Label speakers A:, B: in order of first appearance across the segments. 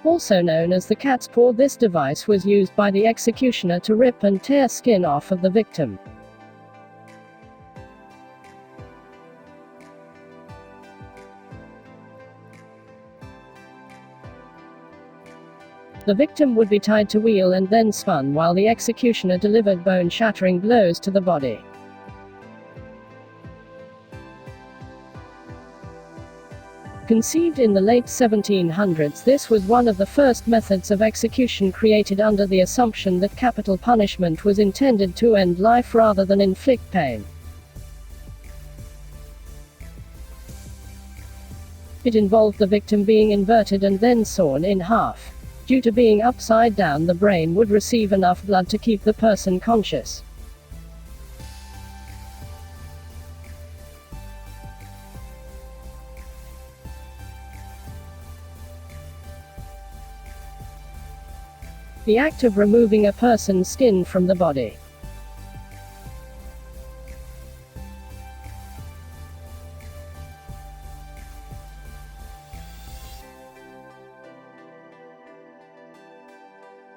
A: Also known as the cat's paw, this device was used by the executioner to rip and tear skin off of the victim. The victim would be tied to wheel and then spun while the executioner delivered bone-shattering blows to the body. Conceived in the late 1700s, this was one of the first methods of execution created under the assumption that capital punishment was intended to end life rather than inflict pain. It involved the victim being inverted and then sawn in half. Due to being upside down, the brain would receive enough blood to keep the person conscious. The act of removing a person's skin from the body.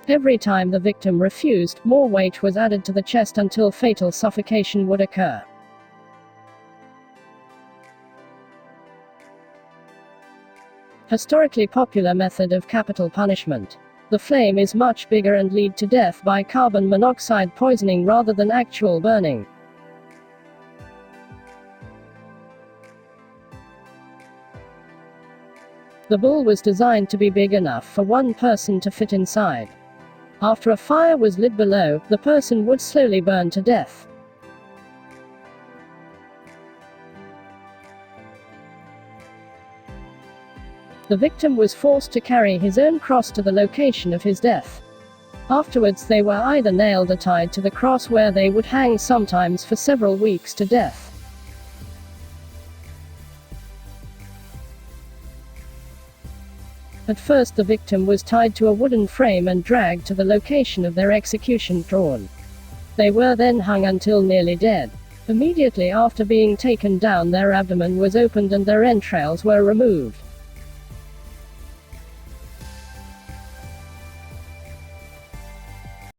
A: Every time the victim refused, more weight was added to the chest until fatal suffocation would occur. Historically popular method of capital punishment. The flame is much bigger and lead to death by carbon monoxide poisoning rather than actual burning. The bull was designed to be big enough for one person to fit inside. After a fire was lit below, the person would slowly burn to death. The victim was forced to carry his own cross to the location of his death. Afterwards they were either nailed or tied to the cross, where they would hang sometimes for several weeks to death. At first the victim was tied to a wooden frame and dragged to the location of their execution drawn. They were then hung until nearly dead. Immediately after being taken down, their abdomen was opened and their entrails were removed.